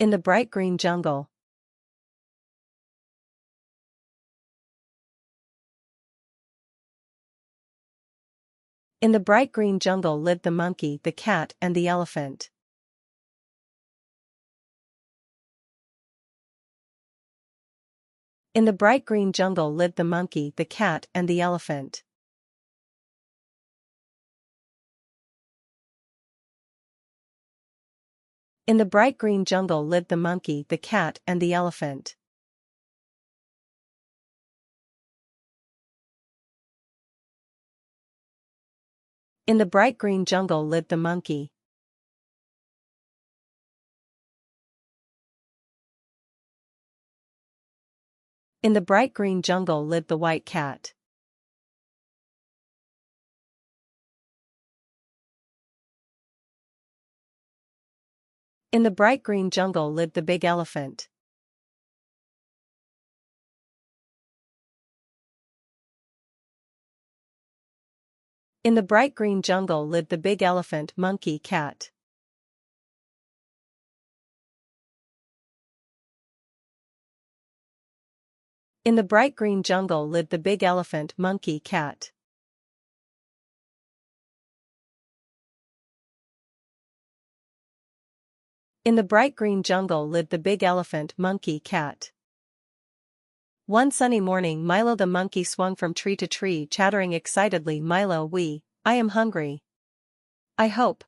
In the bright green jungle. In the bright green jungle lived the monkey, the cat, and the elephant. In the bright green jungle lived the monkey, the cat, and the elephant. In the bright green jungle lived the monkey, the cat, and the elephant. In the bright green jungle lived the monkey. In the bright green jungle lived the white cat. In the bright green jungle lived the big elephant. In the bright green jungle lived the big elephant, monkey, cat. In the bright green jungle lived the big elephant, monkey, cat. In the bright green jungle lived the big elephant, monkey, cat. One sunny morning Milo the monkey swung from tree to tree chattering excitedly, "Milo, I am hungry. I hope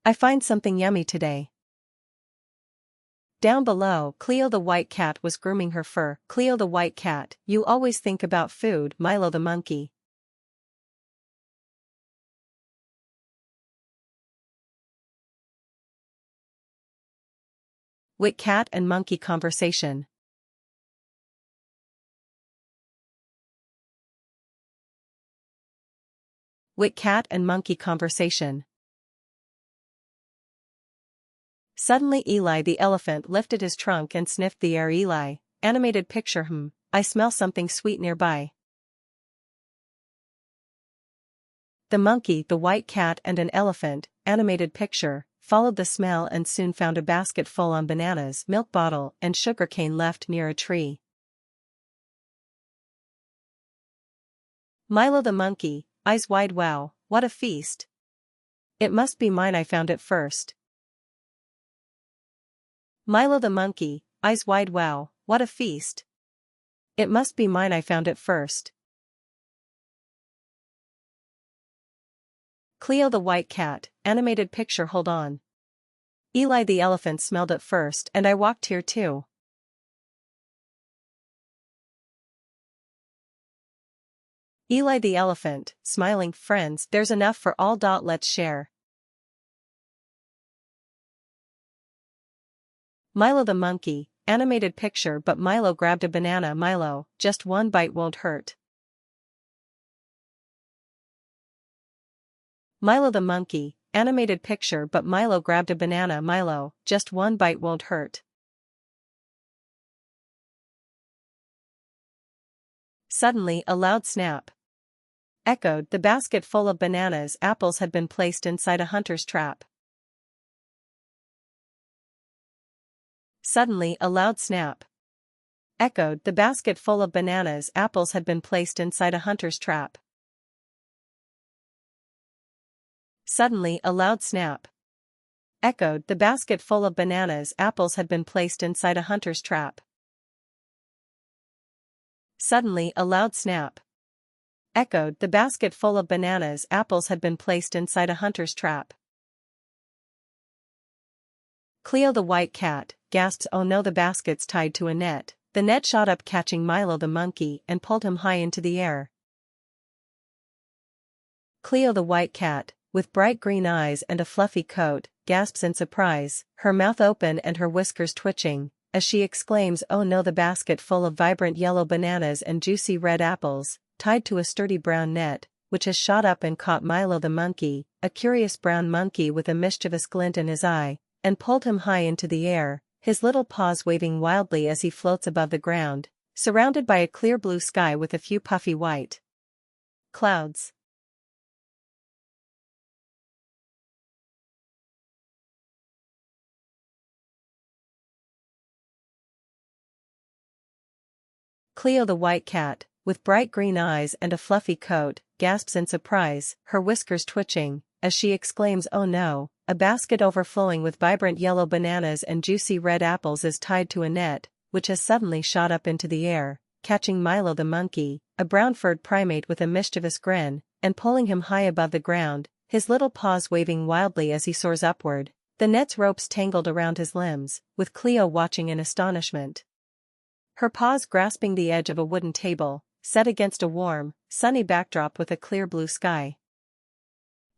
I find something yummy today." Down below, Cleo the white cat was grooming her fur. "Cleo the white cat, you always think about food," Milo the monkey. Wit cat and monkey conversation. Wit cat and monkey conversation. Suddenly Eli the elephant lifted his trunk and sniffed the air. Eli, animated picture. I smell something sweet nearby. The monkey, the white cat and an elephant, animated picture, followed the smell and soon found a basket full on bananas, milk bottle, and sugarcane left near a tree. Milo the monkey, eyes wide, "Wow, what a feast. It must be mine, I found it first." Milo the monkey, eyes wide, "Wow, what a feast. It must be mine, I found it first." Cleo the white cat, animated picture, hold on. Eli the elephant smelled it first and I walked here too. Eli the elephant, smiling, friends, there's enough for all. Let's share. Milo the monkey, animated picture, but Milo grabbed a banana. Milo, just one bite won't hurt. Milo the monkey, animated picture, but Milo grabbed a banana. Milo, just one bite won't hurt. Suddenly a loud snap echoed. The basket full of bananas apples had been placed inside a hunter's trap. Suddenly a loud snap echoed. The basket full of bananas apples had been placed inside a hunter's trap. Suddenly a loud snap echoed. The basket full of bananas apples had been placed inside a hunter's trap. Suddenly a loud snap echoed. The basket full of bananas apples had been placed inside a hunter's trap. Cleo the white cat gasps, "Oh no, the basket's tied to a net." The net shot up, catching Milo the monkey and pulled him high into the air. Cleo the white cat, with bright green eyes and a fluffy coat, gasps in surprise, her mouth open and her whiskers twitching, as she exclaims, "Oh no, the basket full of vibrant yellow bananas and juicy red apples, tied to a sturdy brown net, which has shot up and caught Milo the monkey, a curious brown monkey with a mischievous glint in his eye, and pulled him high into the air, his little paws waving wildly as he floats above the ground, surrounded by a clear blue sky with a few puffy white clouds." Cleo the white cat, with bright green eyes and a fluffy coat, gasps in surprise, her whiskers twitching, as she exclaims, "Oh no, a basket overflowing with vibrant yellow bananas and juicy red apples is tied to a net, which has suddenly shot up into the air, catching Milo the monkey, a brown-furred primate with a mischievous grin, and pulling him high above the ground, his little paws waving wildly as he soars upward. The net's ropes tangled around his limbs, with Cleo watching in astonishment. Her paws grasping the edge of a wooden table, set against a warm, sunny backdrop with a clear blue sky.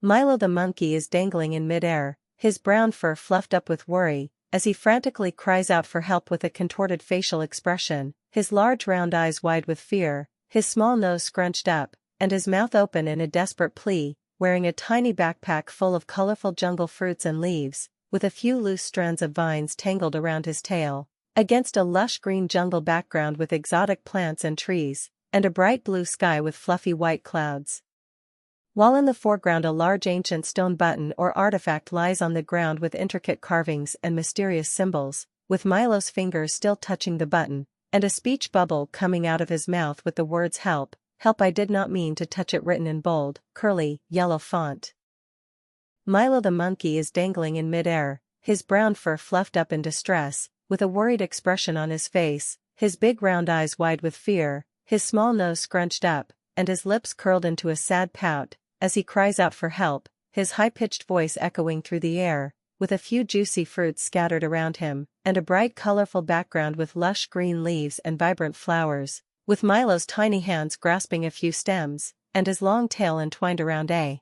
Milo the monkey is dangling in midair, his brown fur fluffed up with worry, as he frantically cries out for help with a contorted facial expression, his large round eyes wide with fear, his small nose scrunched up, and his mouth open in a desperate plea, wearing a tiny backpack full of colorful jungle fruits and leaves, with a few loose strands of vines tangled around his tail, against a lush green jungle background with exotic plants and trees, and a bright blue sky with fluffy white clouds. While in the foreground a large ancient stone button or artifact lies on the ground with intricate carvings and mysterious symbols, with Milo's fingers still touching the button, and a speech bubble coming out of his mouth with the words "Help, help, I did not mean to touch it" written in bold, curly, yellow font. Milo the monkey is dangling in midair, his brown fur fluffed up in distress, with a worried expression on his face, his big round eyes wide with fear, his small nose scrunched up, and his lips curled into a sad pout, as he cries out for help, his high-pitched voice echoing through the air, with a few juicy fruits scattered around him, and a bright colorful background with lush green leaves and vibrant flowers, with Milo's tiny hands grasping a few stems, and his long tail entwined around a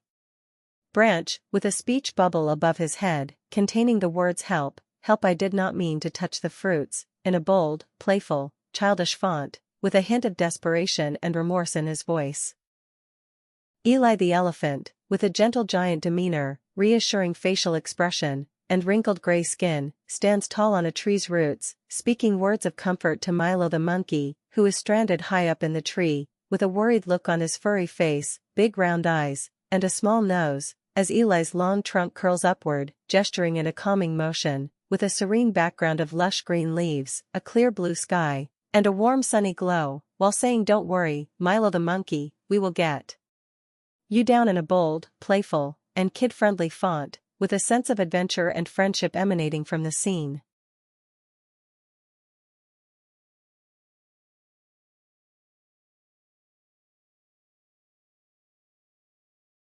branch, with a speech bubble above his head, containing the words "Help, help, I did not mean to touch the fruits," in a bold, playful, childish font, with a hint of desperation and remorse in his voice. Eli the elephant, with a gentle giant demeanor, reassuring facial expression, and wrinkled gray skin, stands tall on a tree's roots, speaking words of comfort to Milo the monkey, who is stranded high up in the tree, with a worried look on his furry face, big round eyes, and a small nose, as Eli's long trunk curls upward, gesturing in a calming motion, with a serene background of lush green leaves, a clear blue sky, and a warm sunny glow, while saying, "Don't worry, Milo the monkey, we will get you down," in a bold, playful, and kid-friendly font, with a sense of adventure and friendship emanating from the scene.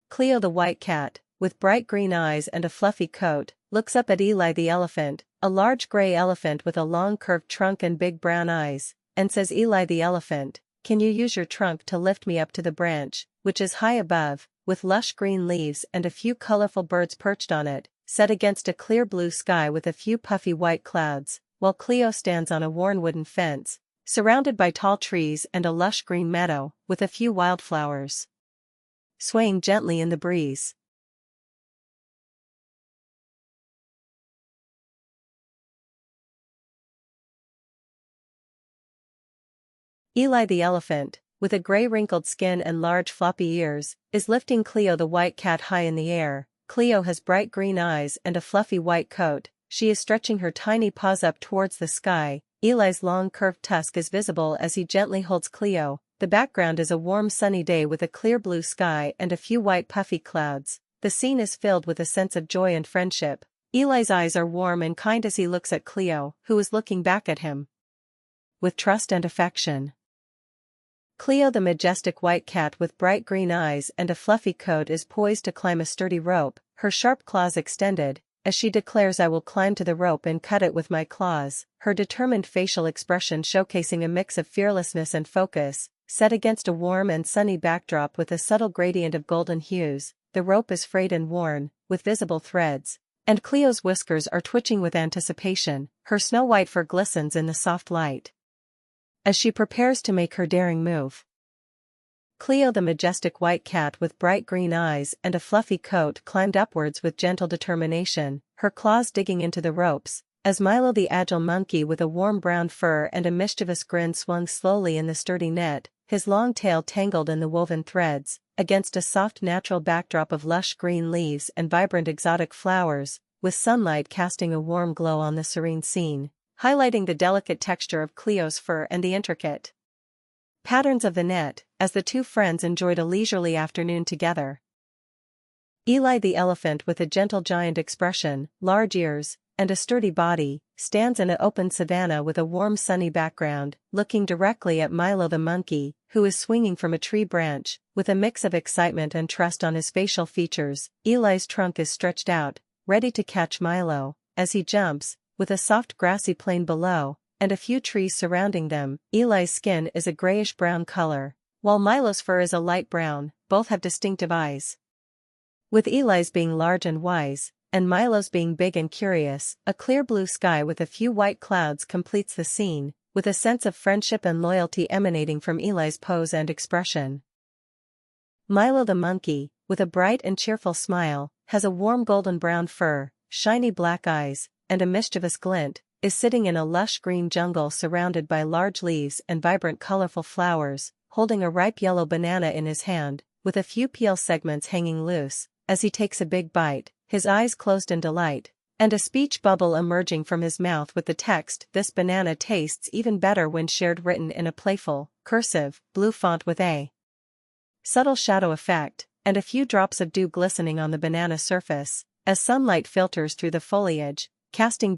Cleo the white cat, with bright green eyes and a fluffy coat, looks up at Eli the elephant, a large gray elephant with a long curved trunk and big brown eyes, and says, "Eli the elephant, can you use your trunk to lift me up to the branch, which is high above, with lush green leaves and a few colorful birds perched on it, set against a clear blue sky with a few puffy white clouds, while Cleo stands on a worn wooden fence, surrounded by tall trees and a lush green meadow, with a few wildflowers swaying gently in the breeze." Eli the elephant, with a gray wrinkled skin and large floppy ears, is lifting Cleo the white cat high in the air. Cleo has bright green eyes and a fluffy white coat, she is stretching her tiny paws up towards the sky, Eli's long curved tusk is visible as he gently holds Cleo. The background is a warm sunny day with a clear blue sky and a few white puffy clouds. The scene is filled with a sense of joy and friendship. Eli's eyes are warm and kind as he looks at Cleo, who is looking back at him with trust and affection. Cleo the majestic white cat with bright green eyes and a fluffy coat is poised to climb a sturdy rope, her sharp claws extended, as she declares, "I will climb to the rope and cut it with my claws," her determined facial expression showcasing a mix of fearlessness and focus. Set against a warm and sunny backdrop with a subtle gradient of golden hues, the rope is frayed and worn, with visible threads, and Cleo's whiskers are twitching with anticipation, her snow-white fur glistens in the soft light as she prepares to make her daring move. Cleo the majestic white cat with bright green eyes and a fluffy coat climbed upwards with gentle determination, her claws digging into the ropes, as Milo the agile monkey with a warm brown fur and a mischievous grin swung slowly in the sturdy net, his long tail tangled in the woven threads, against a soft natural backdrop of lush green leaves and vibrant exotic flowers, with sunlight casting a warm glow on the serene scene, highlighting the delicate texture of Cleo's fur and the intricate patterns of the net, as the two friends enjoyed a leisurely afternoon together. Eli the elephant, with a gentle giant expression, large ears, and a sturdy body, stands in an open savanna with a warm sunny background, looking directly at Milo the monkey, who is swinging from a tree branch, with a mix of excitement and trust on his facial features. Eli's trunk is stretched out, ready to catch Milo, as he jumps, with a soft grassy plain below, and a few trees surrounding them. Eli's skin is a grayish-brown color, while Milo's fur is a light brown. Both have distinctive eyes. With Eli's being large and wise, and Milo's being big and curious, a clear blue sky with a few white clouds completes the scene, with a sense of friendship and loyalty emanating from Eli's pose and expression. Milo the monkey, with a bright and cheerful smile, has a warm golden-brown fur, shiny black eyes, and a mischievous glint, is sitting in a lush green jungle surrounded by large leaves and vibrant colorful flowers, holding a ripe yellow banana in his hand, with a few peel segments hanging loose, as he takes a big bite, his eyes closed in delight, and a speech bubble emerging from his mouth with the text, "This banana tastes even better when shared," written in a playful, cursive, blue font with a subtle shadow effect, and a few drops of dew glistening on the banana surface, as sunlight filters through the foliage, casting